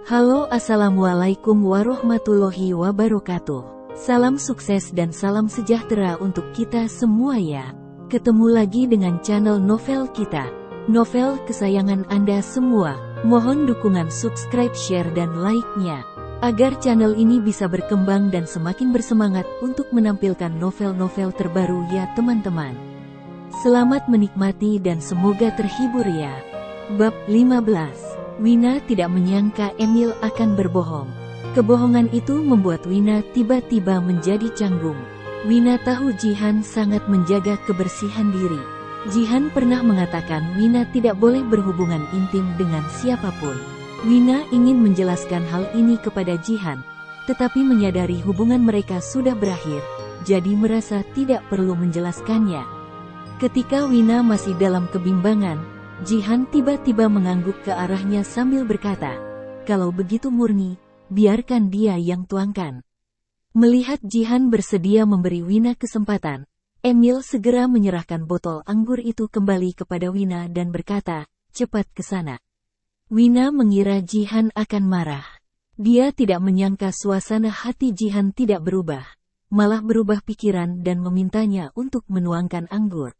Halo, assalamualaikum warahmatullahi wabarakatuh. Salam sukses dan salam sejahtera untuk kita semua ya. Ketemu lagi dengan channel novel kita, novel kesayangan Anda semua. Mohon dukungan subscribe, share dan like-nya, agar channel ini bisa berkembang dan semakin bersemangat untuk menampilkan novel-novel terbaru ya teman-teman. Selamat menikmati dan semoga terhibur ya. Bab 15. Wina tidak menyangka Emil akan berbohong. Kebohongan itu membuat Wina tiba-tiba menjadi canggung. Wina tahu Jihan sangat menjaga kebersihan diri. Jihan pernah mengatakan Wina tidak boleh berhubungan intim dengan siapapun. Wina ingin menjelaskan hal ini kepada Jihan, tetapi menyadari hubungan mereka sudah berakhir, jadi merasa tidak perlu menjelaskannya. Ketika Wina masih dalam kebimbangan, Jihan tiba-tiba mengangguk ke arahnya sambil berkata, "Kalau begitu murni, biarkan dia yang tuangkan." Melihat Jihan bersedia memberi Wina kesempatan, Emil segera menyerahkan botol anggur itu kembali kepada Wina dan berkata, "Cepat ke sana." Wina mengira Jihan akan marah. Dia tidak menyangka suasana hati Jihan tidak berubah, malah berubah pikiran dan memintanya untuk menuangkan anggur.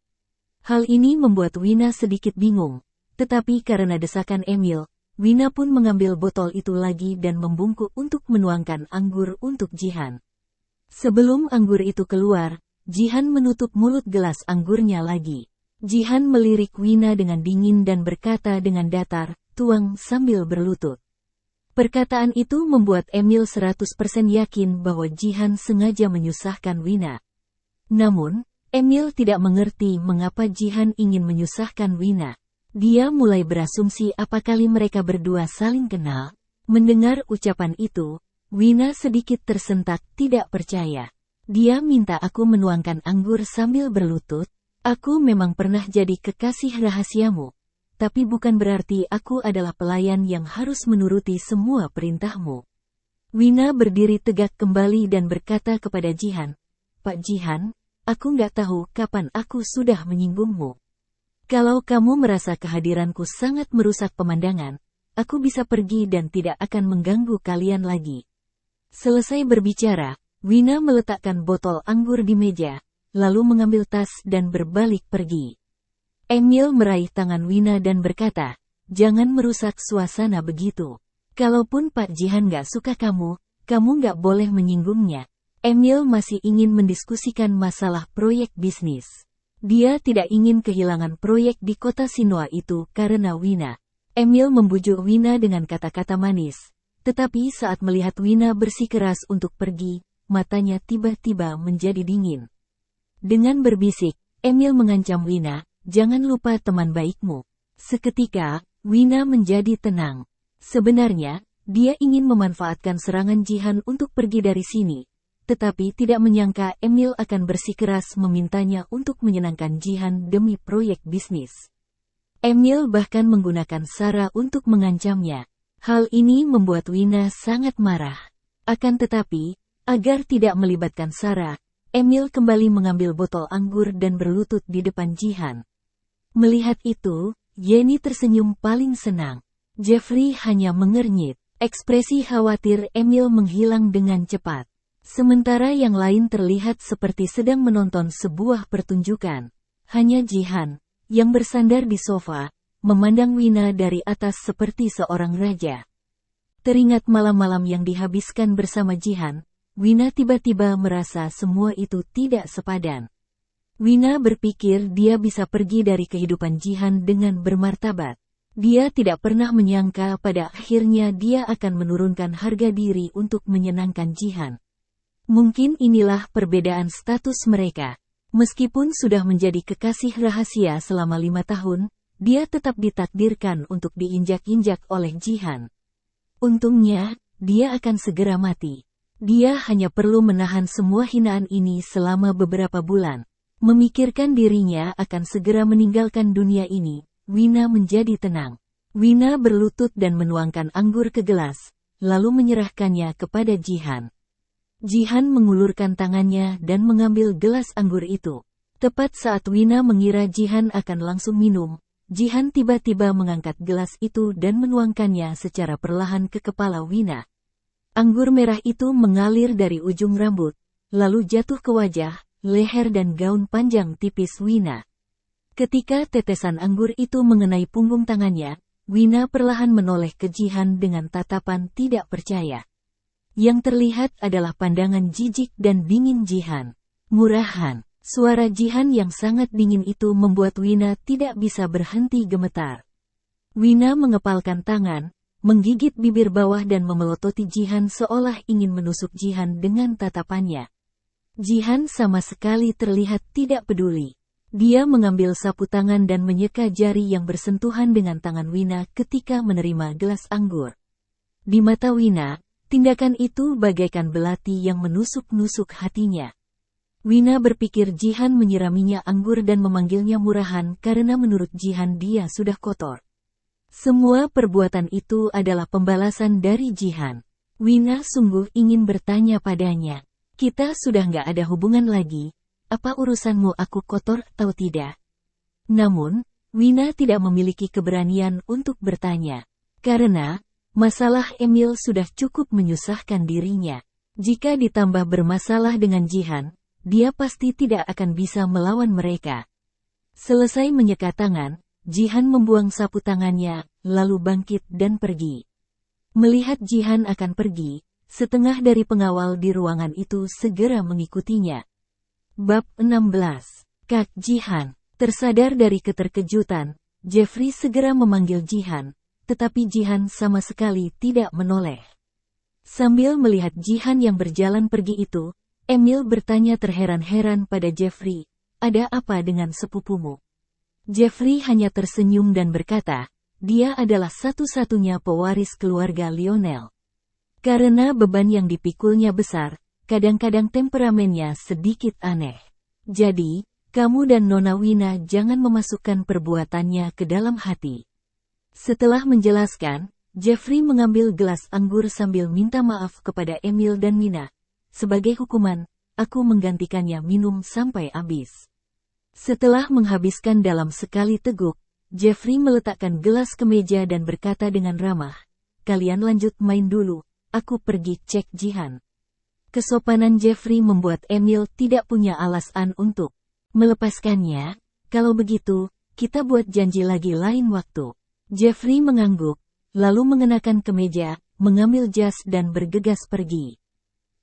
Hal ini membuat Wina sedikit bingung, tetapi karena desakan Emil, Wina pun mengambil botol itu lagi dan membungkuk untuk menuangkan anggur untuk Jihan. Sebelum anggur itu keluar, Jihan menutup mulut gelas anggurnya lagi. Jihan melirik Wina dengan dingin dan berkata dengan datar, "Tuang sambil berlutut." Perkataan itu membuat Emil 100% yakin bahwa Jihan sengaja menyusahkan Wina. Namun, Emil tidak mengerti mengapa Jihan ingin menyusahkan Wina. Dia mulai berasumsi apakali mereka berdua saling kenal. Mendengar ucapan itu, Wina sedikit tersentak tidak percaya. "Dia minta aku menuangkan anggur sambil berlutut. Aku memang pernah jadi kekasih rahasiamu, tapi bukan berarti aku adalah pelayan yang harus menuruti semua perintahmu." Wina berdiri tegak kembali dan berkata kepada Jihan, "Pak Jihan, aku nggak tahu kapan aku sudah menyinggungmu. Kalau kamu merasa kehadiranku sangat merusak pemandangan, aku bisa pergi dan tidak akan mengganggu kalian lagi." Selesai berbicara, Wina meletakkan botol anggur di meja, lalu mengambil tas dan berbalik pergi. Emil meraih tangan Wina dan berkata, "Jangan merusak suasana begitu. Kalaupun Pak Jihan nggak suka kamu nggak boleh menyinggungnya." Emil masih ingin mendiskusikan masalah proyek bisnis. Dia tidak ingin kehilangan proyek di kota Sinua itu karena Wina. Emil membujuk Wina dengan kata-kata manis, tetapi saat melihat Wina bersikeras untuk pergi, matanya tiba-tiba menjadi dingin. Dengan berbisik, Emil mengancam Wina, "Jangan lupa teman baikmu." Seketika, Wina menjadi tenang. Sebenarnya, dia ingin memanfaatkan serangan Jihan untuk pergi dari sini, tetapi tidak menyangka Emil akan bersikeras memintanya untuk menyenangkan Jihan demi proyek bisnis. Emil bahkan menggunakan sara untuk mengancamnya. Hal ini membuat Wina sangat marah. Akan tetapi, agar tidak melibatkan sara, Emil kembali mengambil botol anggur dan berlutut di depan Jihan. Melihat itu, Yenny tersenyum paling senang. Jeffrey hanya mengernyit. Ekspresi khawatir Emil menghilang dengan cepat. Sementara yang lain terlihat seperti sedang menonton sebuah pertunjukan. Hanya Jihan, yang bersandar di sofa, memandang Wina dari atas seperti seorang raja. Teringat malam-malam yang dihabiskan bersama Jihan, Wina tiba-tiba merasa semua itu tidak sepadan. Wina berpikir dia bisa pergi dari kehidupan Jihan dengan bermartabat. Dia tidak pernah menyangka pada akhirnya dia akan menurunkan harga diri untuk menyenangkan Jihan. Mungkin inilah perbedaan status mereka. Meskipun sudah menjadi kekasih rahasia selama 5 tahun, dia tetap ditakdirkan untuk diinjak-injak oleh Jihan. Untungnya, dia akan segera mati. Dia hanya perlu menahan semua hinaan ini selama beberapa bulan. Memikirkan dirinya akan segera meninggalkan dunia ini, Wina menjadi tenang. Wina berlutut dan menuangkan anggur ke gelas, lalu menyerahkannya kepada Jihan. Jihan mengulurkan tangannya dan mengambil gelas anggur itu. Tepat saat Wina mengira Jihan akan langsung minum, Jihan tiba-tiba mengangkat gelas itu dan menuangkannya secara perlahan ke kepala Wina. Anggur merah itu mengalir dari ujung rambut, lalu jatuh ke wajah, leher dan gaun panjang tipis Wina. Ketika tetesan anggur itu mengenai punggung tangannya, Wina perlahan menoleh ke Jihan dengan tatapan tidak percaya. Yang terlihat adalah pandangan jijik dan dingin Jihan. Murahan. Suara Jihan yang sangat dingin itu membuat Wina tidak bisa berhenti gemetar. Wina mengepalkan tangan, menggigit bibir bawah dan memelototi Jihan seolah ingin menusuk Jihan dengan tatapannya. Jihan sama sekali terlihat tidak peduli. Dia mengambil sapu tangan dan menyeka jari yang bersentuhan dengan tangan Wina ketika menerima gelas anggur. Di mata Wina, tindakan itu bagaikan belati yang menusuk-nusuk hatinya. Wina berpikir Jihan menyiraminya anggur dan memanggilnya murahan karena menurut Jihan dia sudah kotor. Semua perbuatan itu adalah pembalasan dari Jihan. Wina sungguh ingin bertanya padanya. Kita sudah nggak ada hubungan lagi, apa urusanmu aku kotor atau tidak? Namun, Wina tidak memiliki keberanian untuk bertanya. Karena, masalah Emil sudah cukup menyusahkan dirinya. Jika ditambah bermasalah dengan Jihan, dia pasti tidak akan bisa melawan mereka. Selesai menyeka tangan, Jihan membuang sapu tangannya, lalu bangkit dan pergi. Melihat Jihan akan pergi, setengah dari pengawal di ruangan itu segera mengikutinya. Bab 16. Kak Jihan. Tersadar dari keterkejutan, Jeffrey segera memanggil Jihan, tetapi Jihan sama sekali tidak menoleh. Sambil melihat Jihan yang berjalan pergi itu, Emil bertanya terheran-heran pada Jeffrey, ada apa dengan sepupumu? Jeffrey hanya tersenyum dan berkata, dia adalah satu-satunya pewaris keluarga Lionel. Karena beban yang dipikulnya besar, kadang-kadang temperamennya sedikit aneh. Jadi, kamu dan Nona Wina jangan memasukkan perbuatannya ke dalam hati. Setelah menjelaskan, Jeffrey mengambil gelas anggur sambil minta maaf kepada Emil dan Wina. Sebagai hukuman, aku menggantikannya minum sampai habis. Setelah menghabiskan dalam sekali teguk, Jeffrey meletakkan gelas ke meja dan berkata dengan ramah, kalian lanjut main dulu, aku pergi cek Jihan. Kesopanan Jeffrey membuat Emil tidak punya alasan untuk melepaskannya. Kalau begitu, kita buat janji lagi lain waktu. Jeffrey mengangguk, lalu mengenakan kemeja, mengambil jas dan bergegas pergi.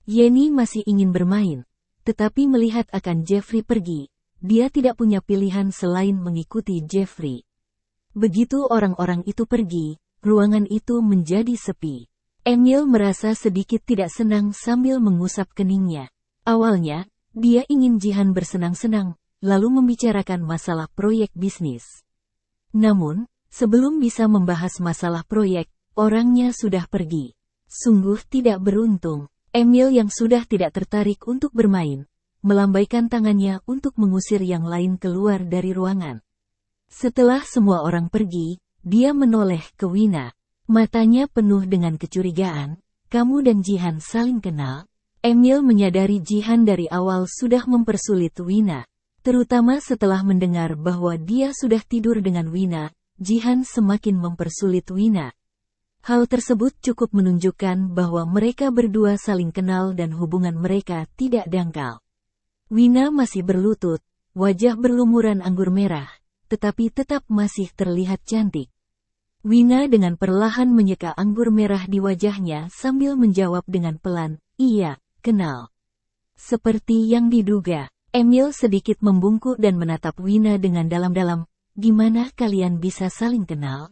Yenny masih ingin bermain, tetapi melihat akan Jeffrey pergi, dia tidak punya pilihan selain mengikuti Jeffrey. Begitu orang-orang itu pergi, ruangan itu menjadi sepi. Emil merasa sedikit tidak senang sambil mengusap keningnya. Awalnya, dia ingin Jihan bersenang-senang, lalu membicarakan masalah proyek bisnis. Namun, sebelum bisa membahas masalah proyek, orangnya sudah pergi. Sungguh tidak beruntung. Emil yang sudah tidak tertarik untuk bermain, melambaikan tangannya untuk mengusir yang lain keluar dari ruangan. Setelah semua orang pergi, dia menoleh ke Wina. Matanya penuh dengan kecurigaan, kamu dan Jihan saling kenal? Emil menyadari Jihan dari awal sudah mempersulit Wina. Terutama setelah mendengar bahwa dia sudah tidur dengan Wina, Jihan semakin mempersulit Wina. Hal tersebut cukup menunjukkan bahwa mereka berdua saling kenal dan hubungan mereka tidak dangkal. Wina masih berlutut, wajah berlumuran anggur merah, tetapi tetap masih terlihat cantik. Wina dengan perlahan menyeka anggur merah di wajahnya sambil menjawab dengan pelan, iya, kenal. Seperti yang diduga, Emil sedikit membungkuk dan menatap Wina dengan dalam-dalam, gimana kalian bisa saling kenal?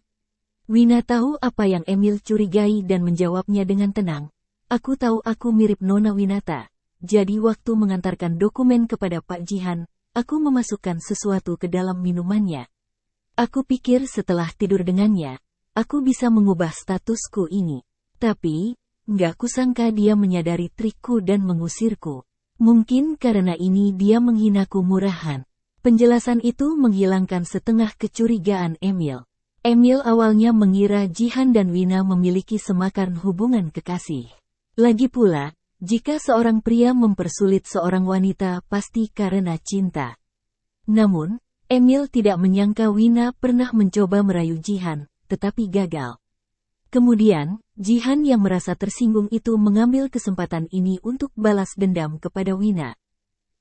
Wina tahu apa yang Emil curigai dan menjawabnya dengan tenang. Aku tahu aku mirip Nona Winata. Jadi waktu mengantarkan dokumen kepada Pak Jihan, aku memasukkan sesuatu ke dalam minumannya. Aku pikir setelah tidur dengannya, aku bisa mengubah statusku ini. Tapi, nggak kusangka dia menyadari trikku dan mengusirku. Mungkin karena ini dia menghinaku murahan. Penjelasan itu menghilangkan setengah kecurigaan Emil. Emil awalnya mengira Jihan dan Wina memiliki semakan hubungan kekasih. Lagi pula, jika seorang pria mempersulit seorang wanita pasti karena cinta. Namun, Emil tidak menyangka Wina pernah mencoba merayu Jihan, tetapi gagal. Kemudian, Jihan yang merasa tersinggung itu mengambil kesempatan ini untuk balas dendam kepada Wina.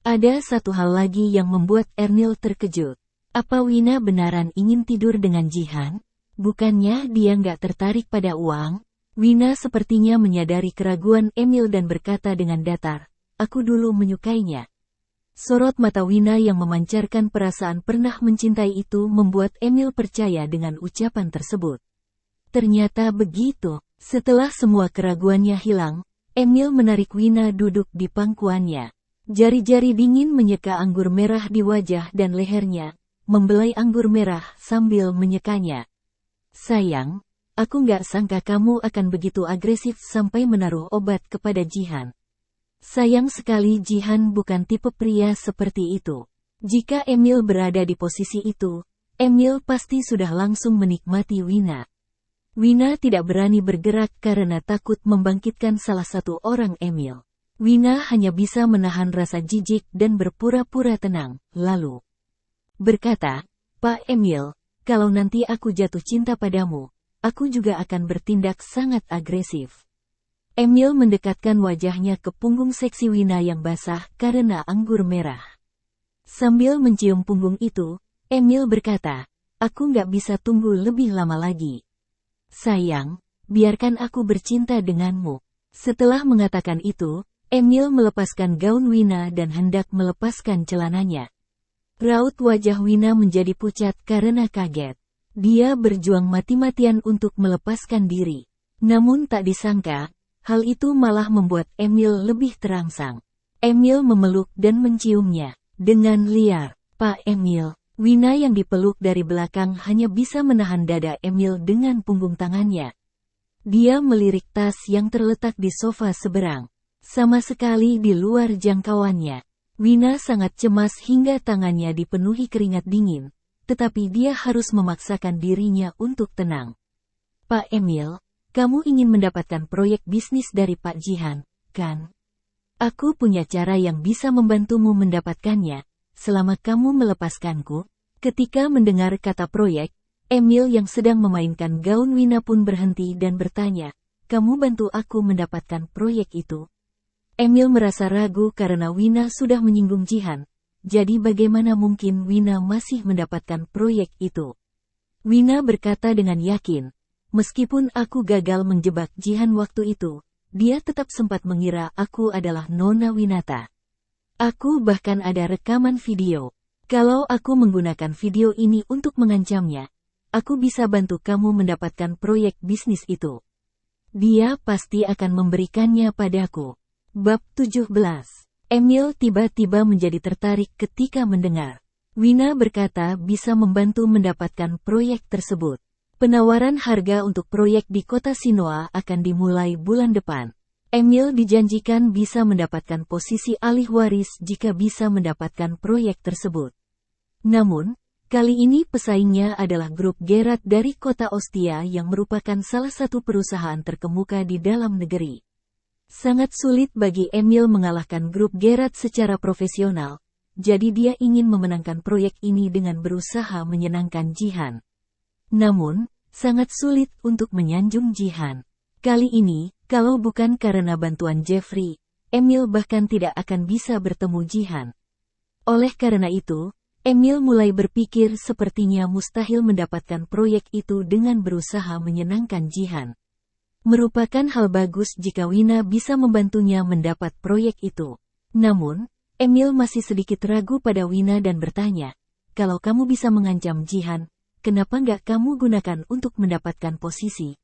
Ada satu hal lagi yang membuat Ernil terkejut. Apa Wina benaran ingin tidur dengan Jihan? Bukannya dia nggak tertarik pada uang? Wina sepertinya menyadari keraguan Emil dan berkata dengan datar, "Aku dulu menyukainya." Sorot mata Wina yang memancarkan perasaan pernah mencintai itu membuat Emil percaya dengan ucapan tersebut. Ternyata begitu. Setelah semua keraguannya hilang, Emil menarik Wina duduk di pangkuannya. Jari-jari dingin menyeka anggur merah di wajah dan lehernya, membelai anggur merah sambil menyekanya. "Sayang, aku nggak sangka kamu akan begitu agresif sampai menaruh obat kepada Jihan." Sayang sekali Jihan bukan tipe pria seperti itu. Jika Emil berada di posisi itu, Emil pasti sudah langsung menikmati Wina. Wina tidak berani bergerak karena takut membangkitkan salah satu orang Emil. Wina hanya bisa menahan rasa jijik dan berpura-pura tenang, lalu berkata, "Pak Emil, kalau nanti aku jatuh cinta padamu, aku juga akan bertindak sangat agresif." Emil mendekatkan wajahnya ke punggung seksi Wina yang basah karena anggur merah. Sambil mencium punggung itu, Emil berkata, "Aku nggak bisa tunggu lebih lama lagi. Sayang, biarkan aku bercinta denganmu." Setelah mengatakan itu, Emil melepaskan gaun Wina dan hendak melepaskan celananya. Raut wajah Wina menjadi pucat karena kaget. Dia berjuang mati-matian untuk melepaskan diri. Namun tak disangka, hal itu malah membuat Emil lebih terangsang. Emil memeluk dan menciumnya dengan liar. "Pak Emil." Wina yang dipeluk dari belakang hanya bisa menahan dada Emil dengan punggung tangannya. Dia melirik tas yang terletak di sofa seberang. Sama sekali di luar jangkauannya. Wina sangat cemas hingga tangannya dipenuhi keringat dingin, tetapi dia harus memaksakan dirinya untuk tenang. "Pak Emil, kamu ingin mendapatkan proyek bisnis dari Pak Jihan, kan? Aku punya cara yang bisa membantumu mendapatkannya. Selama kamu melepaskanku." Ketika mendengar kata proyek, Emil yang sedang memainkan gaun Wina pun berhenti dan bertanya, "Kamu bantu aku mendapatkan proyek itu?" Emil merasa ragu karena Wina sudah menyinggung Jihan, jadi bagaimana mungkin Wina masih mendapatkan proyek itu? Wina berkata dengan yakin, "Meskipun aku gagal menjebak Jihan waktu itu, dia tetap sempat mengira aku adalah Nona Winata. Aku bahkan ada rekaman video. Kalau aku menggunakan video ini untuk mengancamnya, aku bisa bantu kamu mendapatkan proyek bisnis itu. Dia pasti akan memberikannya padaku." Bab 17. Emil tiba-tiba menjadi tertarik ketika mendengar Wina berkata bisa membantu mendapatkan proyek tersebut. Penawaran harga untuk proyek di kota Sinoa akan dimulai bulan depan. Emil dijanjikan bisa mendapatkan posisi alih waris jika bisa mendapatkan proyek tersebut. Namun, kali ini pesaingnya adalah grup Gerard dari kota Ostia yang merupakan salah satu perusahaan terkemuka di dalam negeri. Sangat sulit bagi Emil mengalahkan grup Gerard secara profesional, jadi dia ingin memenangkan proyek ini dengan berusaha menyenangkan Jihan. Namun, sangat sulit untuk menyanjung Jihan. Kali ini, kalau bukan karena bantuan Jeffrey, Emil bahkan tidak akan bisa bertemu Jihan. Oleh karena itu, Emil mulai berpikir sepertinya mustahil mendapatkan proyek itu dengan berusaha menyenangkan Jihan. Merupakan hal bagus jika Wina bisa membantunya mendapat proyek itu. Namun, Emil masih sedikit ragu pada Wina dan bertanya, "Kalau kamu bisa mengancam Jihan, kenapa nggak kamu gunakan untuk mendapatkan posisi?"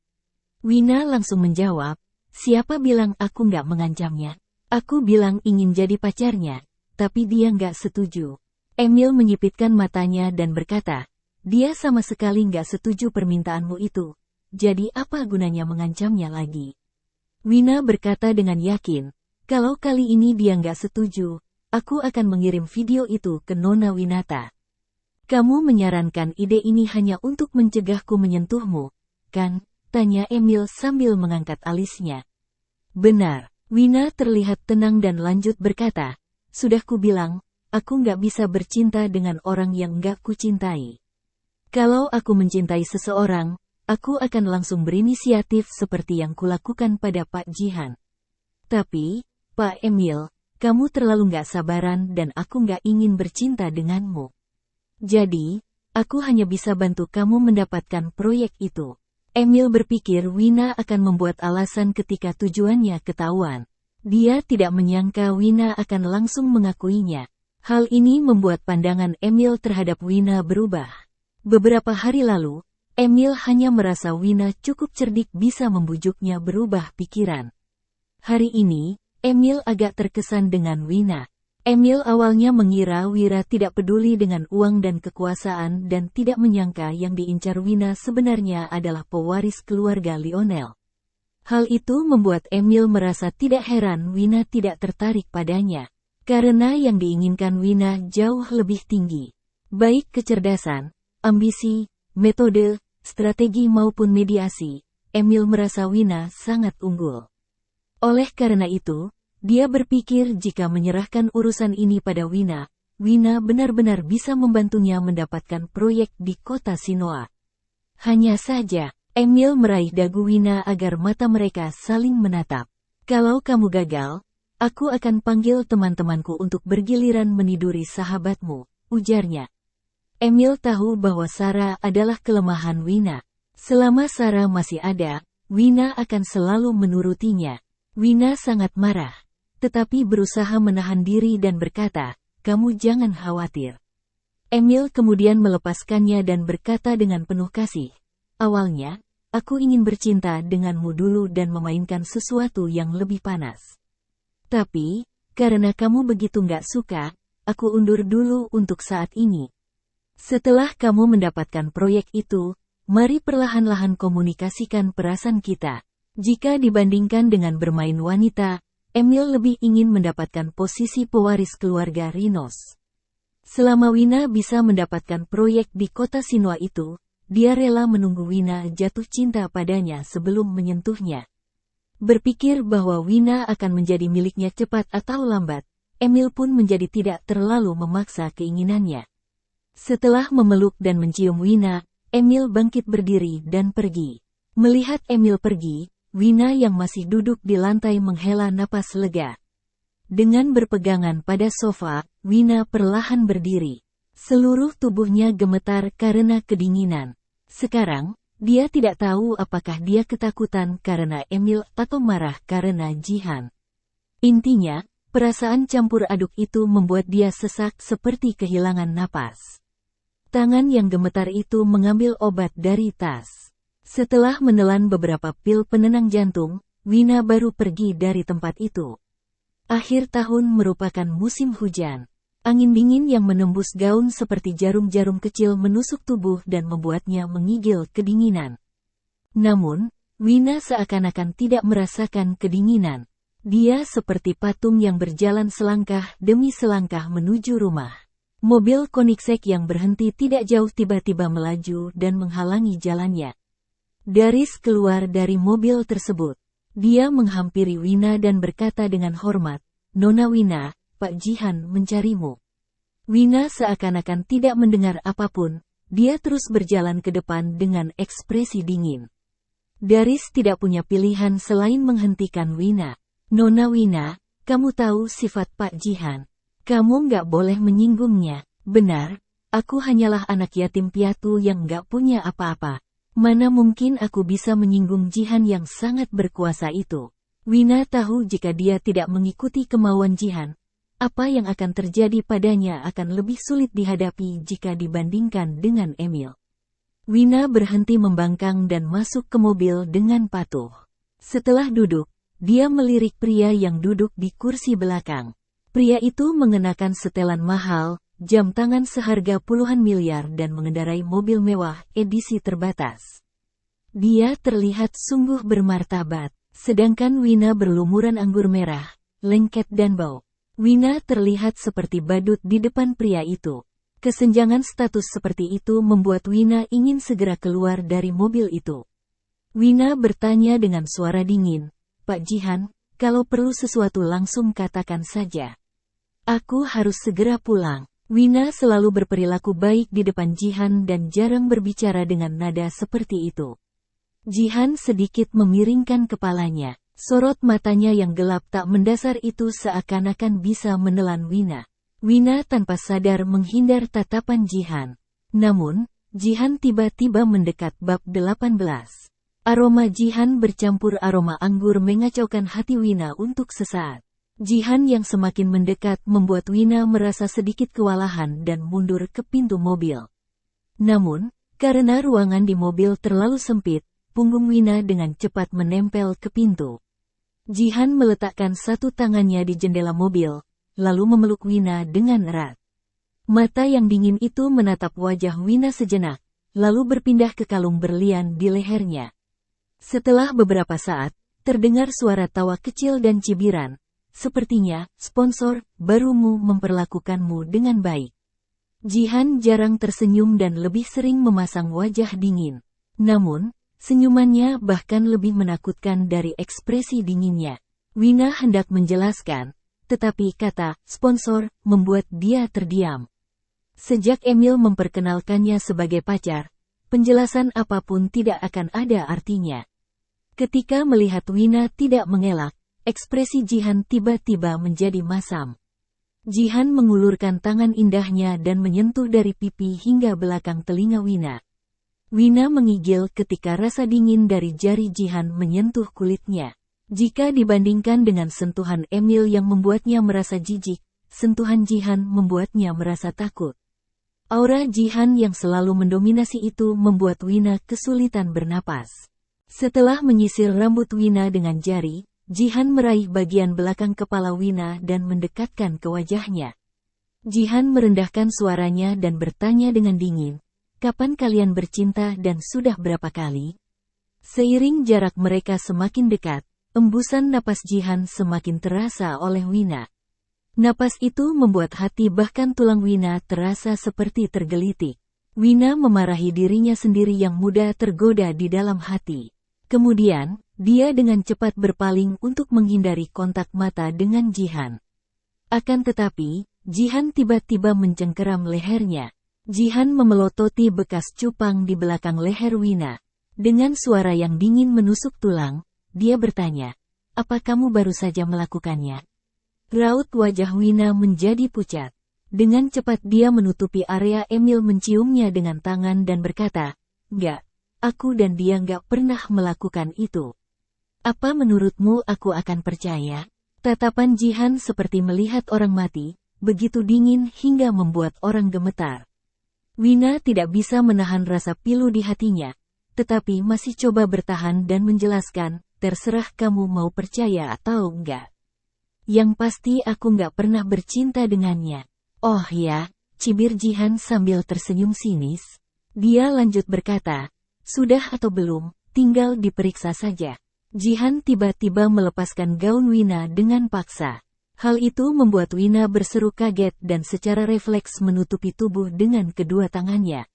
Wina langsung menjawab, "Siapa bilang aku nggak mengancamnya? Aku bilang ingin jadi pacarnya, tapi dia nggak setuju." Emil menyipitkan matanya dan berkata, "Dia sama sekali nggak setuju permintaanmu itu. Jadi apa gunanya mengancamnya lagi?" Wina berkata dengan yakin, "Kalau kali ini dia nggak setuju, aku akan mengirim video itu ke Nona Winata." "Kamu menyarankan ide ini hanya untuk mencegahku menyentuhmu, kan?" tanya Emil sambil mengangkat alisnya. "Benar." Wina terlihat tenang dan lanjut berkata, "Sudah kubilang, aku nggak bisa bercinta dengan orang yang nggak kucintai. Kalau aku mencintai seseorang, aku akan langsung berinisiatif seperti yang kulakukan pada Pak Jihan. Tapi, Pak Emil, kamu terlalu nggak sabaran dan aku nggak ingin bercinta denganmu. Jadi, aku hanya bisa bantu kamu mendapatkan proyek itu. Emil berpikir Wina akan membuat alasan ketika tujuannya ketahuan. Dia tidak menyangka Wina akan langsung mengakuinya. Hal ini membuat pandangan Emil terhadap Wina berubah. Beberapa hari lalu, Emil hanya merasa Wina cukup cerdik bisa membujuknya berubah pikiran. Hari ini, Emil agak terkesan dengan Wina. Emil awalnya mengira Wira tidak peduli dengan uang dan kekuasaan dan tidak menyangka yang diincar Wina sebenarnya adalah pewaris keluarga Lionel. Hal itu membuat Emil merasa tidak heran Wina tidak tertarik padanya. Karena yang diinginkan Wina jauh lebih tinggi. Baik kecerdasan, ambisi, metode, strategi maupun mediasi, Emil merasa Wina sangat unggul. Oleh karena itu, dia berpikir jika menyerahkan urusan ini pada Wina, Wina benar-benar bisa membantunya mendapatkan proyek di kota Sinoa. Hanya saja, Emil meraih dagu Wina agar mata mereka saling menatap. Kalau kamu gagal, aku akan panggil teman-temanku untuk bergiliran meniduri sahabatmu, ujarnya. Emil tahu bahwa Sarah adalah kelemahan Wina. Selama Sarah masih ada, Wina akan selalu menurutinya. Wina sangat marah, tetapi berusaha menahan diri dan berkata, "Kamu jangan khawatir." Emil kemudian melepaskannya dan berkata dengan penuh kasih, "Awalnya, aku ingin bercinta denganmu dulu dan memainkan sesuatu yang lebih panas. Tapi, karena kamu begitu nggak suka, aku undur dulu untuk saat ini. Setelah kamu mendapatkan proyek itu, mari perlahan-lahan komunikasikan perasaan kita." Jika dibandingkan dengan bermain wanita, Emil lebih ingin mendapatkan posisi pewaris keluarga Rinos. Selama Wina bisa mendapatkan proyek di kota Sinoa itu, dia rela menunggu Wina jatuh cinta padanya sebelum menyentuhnya. Berpikir bahwa Wina akan menjadi miliknya cepat atau lambat, Emil pun menjadi tidak terlalu memaksa keinginannya. Setelah memeluk dan mencium Wina, Emil bangkit berdiri dan pergi. Melihat Emil pergi, Wina yang masih duduk di lantai menghela napas lega. Dengan berpegangan pada sofa, Wina perlahan berdiri. Seluruh tubuhnya gemetar karena kedinginan. Sekarang, dia tidak tahu apakah dia ketakutan karena Emil atau marah karena Jihan. Intinya, perasaan campur aduk itu membuat dia sesak seperti kehilangan napas. Tangan yang gemetar itu mengambil obat dari tas. Setelah menelan beberapa pil penenang jantung, Wina baru pergi dari tempat itu. Akhir tahun merupakan musim hujan. Angin dingin yang menembus gaun seperti jarum-jarum kecil menusuk tubuh dan membuatnya mengigil kedinginan. Namun, Wina seakan-akan tidak merasakan kedinginan. Dia seperti patung yang berjalan selangkah demi selangkah menuju rumah. Mobil Koenigsegg yang berhenti tidak jauh tiba-tiba melaju dan menghalangi jalannya. Daris keluar dari mobil tersebut. Dia menghampiri Wina dan berkata dengan hormat, "Nona Wina, Pak Jihan mencarimu." Wina seakan-akan tidak mendengar apapun, dia terus berjalan ke depan dengan ekspresi dingin. Daris tidak punya pilihan selain menghentikan Wina. "Nona Wina, kamu tahu sifat Pak Jihan. Kamu nggak boleh menyinggungnya." "Benar, aku hanyalah anak yatim piatu yang nggak punya apa-apa. Mana mungkin aku bisa menyinggung Jihan yang sangat berkuasa itu." Wina tahu jika dia tidak mengikuti kemauan Jihan, apa yang akan terjadi padanya akan lebih sulit dihadapi jika dibandingkan dengan Emil. Wina berhenti membangkang dan masuk ke mobil dengan patuh. Setelah duduk, dia melirik pria yang duduk di kursi belakang. Pria itu mengenakan setelan mahal, jam tangan seharga puluhan miliar dan mengendarai mobil mewah edisi terbatas. Dia terlihat sungguh bermartabat, sedangkan Wina berlumuran anggur merah, lengket dan bau. Wina terlihat seperti badut di depan pria itu. Kesenjangan status seperti itu membuat Wina ingin segera keluar dari mobil itu. Wina bertanya dengan suara dingin, "Pak Jihan, kalau perlu sesuatu langsung katakan saja." Aku harus segera pulang. Wina selalu berperilaku baik di depan Jihan dan jarang berbicara dengan nada seperti itu. Jihan sedikit memiringkan kepalanya. Sorot matanya yang gelap tak mendasar itu seakan-akan bisa menelan Wina. Wina tanpa sadar menghindar tatapan Jihan. Namun, Jihan tiba-tiba mendekat bab 18. Aroma Jihan bercampur aroma anggur mengacaukan hati Wina untuk sesaat. Jihan yang semakin mendekat membuat Wina merasa sedikit kewalahan dan mundur ke pintu mobil. Namun, karena ruangan di mobil terlalu sempit, punggung Wina dengan cepat menempel ke pintu. Jihan meletakkan satu tangannya di jendela mobil, lalu memeluk Wina dengan erat. Mata yang dingin itu menatap wajah Wina sejenak, lalu berpindah ke kalung berlian di lehernya. Setelah beberapa saat, terdengar suara tawa kecil dan cibiran. Sepertinya, sponsor barumu memperlakukanmu dengan baik. Jihan jarang tersenyum dan lebih sering memasang wajah dingin. Namun, senyumannya bahkan lebih menakutkan dari ekspresi dinginnya. Wina hendak menjelaskan, tetapi kata sponsor membuat dia terdiam. Sejak Emil memperkenalkannya sebagai pacar, penjelasan apapun tidak akan ada artinya. Ketika melihat Wina tidak mengelak, ekspresi Jihan tiba-tiba menjadi masam. Jihan mengulurkan tangan indahnya dan menyentuh dari pipi hingga belakang telinga Wina. Wina mengigil ketika rasa dingin dari jari Jihan menyentuh kulitnya. Jika dibandingkan dengan sentuhan Emil yang membuatnya merasa jijik, sentuhan Jihan membuatnya merasa takut. Aura Jihan yang selalu mendominasi itu membuat Wina kesulitan bernapas. Setelah menyisir rambut Wina dengan jari, Jihan meraih bagian belakang kepala Wina dan mendekatkan ke wajahnya. Jihan merendahkan suaranya dan bertanya dengan dingin, "Kapan kalian bercinta dan sudah berapa kali?" Seiring jarak mereka semakin dekat, embusan napas Jihan semakin terasa oleh Wina. Napas itu membuat hati bahkan tulang Wina terasa seperti tergelitik. Wina memarahi dirinya sendiri yang mudah tergoda di dalam hati. Kemudian, dia dengan cepat berpaling untuk menghindari kontak mata dengan Jihan. Akan tetapi, Jihan tiba-tiba mencengkeram lehernya. Jihan memelototi bekas cupang di belakang leher Wina. Dengan suara yang dingin menusuk tulang, dia bertanya, "Apa kamu baru saja melakukannya?" Raut wajah Wina menjadi pucat. Dengan cepat dia menutupi area Emil menciumnya dengan tangan dan berkata, "Enggak, aku dan dia enggak pernah melakukan itu." "Apa menurutmu aku akan percaya?" Tatapan Jihan seperti melihat orang mati, begitu dingin hingga membuat orang gemetar. Wina tidak bisa menahan rasa pilu di hatinya, tetapi masih coba bertahan dan menjelaskan, "Terserah kamu mau percaya atau enggak. Yang pasti aku enggak pernah bercinta dengannya." "Oh ya," cibir Jihan sambil tersenyum sinis. Dia lanjut berkata, "Sudah atau belum, tinggal diperiksa saja." Jihan tiba-tiba melepaskan gaun Wina dengan paksa. Hal itu membuat Wina berseru kaget dan secara refleks menutupi tubuh dengan kedua tangannya.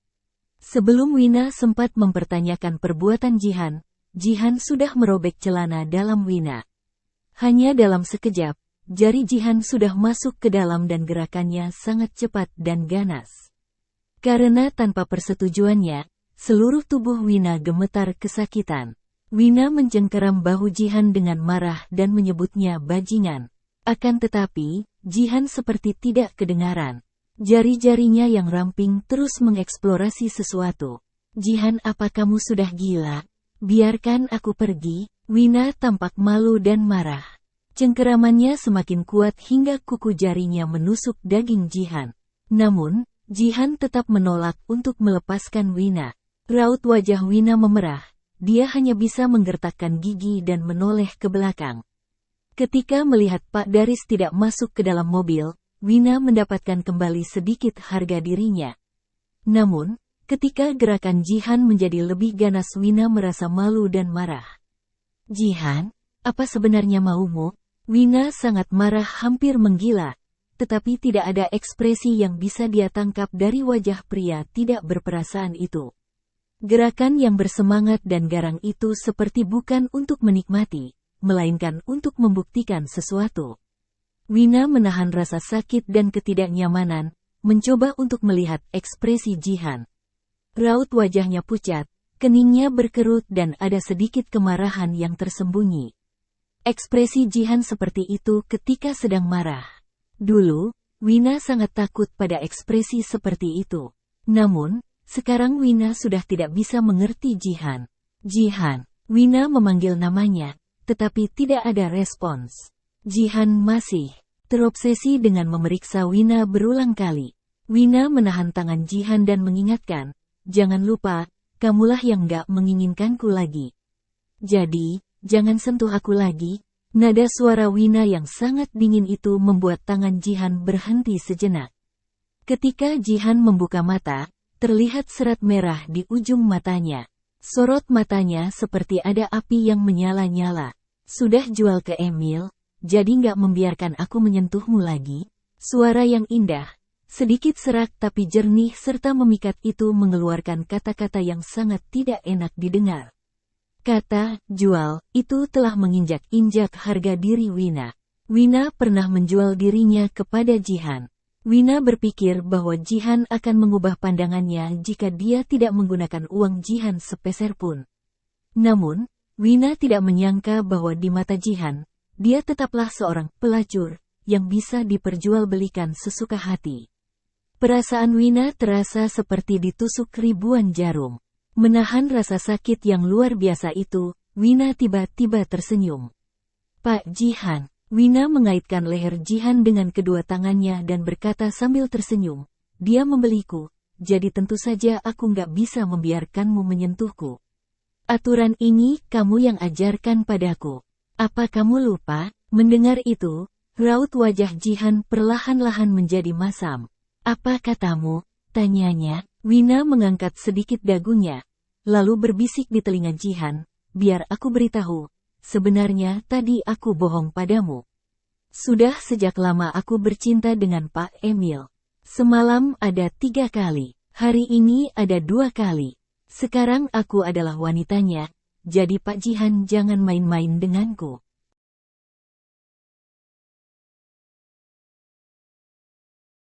Sebelum Wina sempat mempertanyakan perbuatan Jihan, Jihan sudah merobek celana dalam Wina. Hanya dalam sekejap, jari Jihan sudah masuk ke dalam dan gerakannya sangat cepat dan ganas. Karena tanpa persetujuannya, seluruh tubuh Wina gemetar kesakitan. Wina mencengkeram bahu Jihan dengan marah dan menyebutnya bajingan. Akan tetapi, Jihan seperti tidak kedengaran. Jari-jarinya yang ramping terus mengeksplorasi sesuatu. "Jihan, apa kamu sudah gila? Biarkan aku pergi." Wina tampak malu dan marah. Cengkeramannya semakin kuat hingga kuku jarinya menusuk daging Jihan. Namun, Jihan tetap menolak untuk melepaskan Wina. Raut wajah Wina memerah. Dia hanya bisa menggertakkan gigi dan menoleh ke belakang. Ketika melihat Pak Daris tidak masuk ke dalam mobil, Wina mendapatkan kembali sedikit harga dirinya. Namun, ketika gerakan Jihan menjadi lebih ganas, Wina merasa malu dan marah. "Jihan, apa sebenarnya maumu?" Wina sangat marah, hampir menggila. Tetapi tidak ada ekspresi yang bisa dia tangkap dari wajah pria tidak berperasaan itu. Gerakan yang bersemangat dan garang itu seperti bukan untuk menikmati, melainkan untuk membuktikan sesuatu. Wina menahan rasa sakit dan ketidaknyamanan, mencoba untuk melihat ekspresi Jihan. Raut wajahnya pucat, keningnya berkerut dan ada sedikit kemarahan yang tersembunyi. Ekspresi Jihan seperti itu ketika sedang marah. Dulu, Wina sangat takut pada ekspresi seperti itu. Namun, sekarang Wina sudah tidak bisa mengerti Jihan. Jihan, Wina memanggil namanya, tetapi tidak ada respons. Jihan masih terobsesi dengan memeriksa Wina berulang kali. Wina menahan tangan Jihan dan mengingatkan, jangan lupa, kamulah yang gak menginginkanku lagi. Jadi, jangan sentuh aku lagi. Nada suara Wina yang sangat dingin itu membuat tangan Jihan berhenti sejenak. Ketika Jihan membuka mata, terlihat serat merah di ujung matanya. Sorot matanya seperti ada api yang menyala-nyala. Sudah jual ke Emil, jadi nggak membiarkan aku menyentuhmu lagi? Suara yang indah, sedikit serak tapi jernih serta memikat itu mengeluarkan kata-kata yang sangat tidak enak didengar. Kata, jual, itu telah menginjak-injak harga diri Wina. Wina pernah menjual dirinya kepada Jihan. Wina berpikir bahwa Jihan akan mengubah pandangannya jika dia tidak menggunakan uang Jihan sepeser pun. Namun, Wina tidak menyangka bahwa di mata Jihan, dia tetaplah seorang pelacur yang bisa diperjualbelikan sesuka hati. Perasaan Wina terasa seperti ditusuk ribuan jarum. Menahan rasa sakit yang luar biasa itu, Wina tiba-tiba tersenyum. Pak Jihan. Wina mengaitkan leher Jihan dengan kedua tangannya dan berkata sambil tersenyum, dia membeliku, jadi tentu saja aku nggak bisa membiarkanmu menyentuhku. Aturan ini kamu yang ajarkan padaku. Apa kamu lupa? Mendengar itu, raut wajah Jihan perlahan-lahan menjadi masam. Apa katamu? Tanyanya. Wina mengangkat sedikit dagunya, lalu berbisik di telinga Jihan, biar aku beritahu. Sebenarnya tadi aku bohong padamu. Sudah sejak lama aku bercinta dengan Pak Emil. Semalam ada 3 kali. Hari ini ada 2 kali. Sekarang aku adalah wanitanya. Jadi Pak Jihan jangan main-main denganku.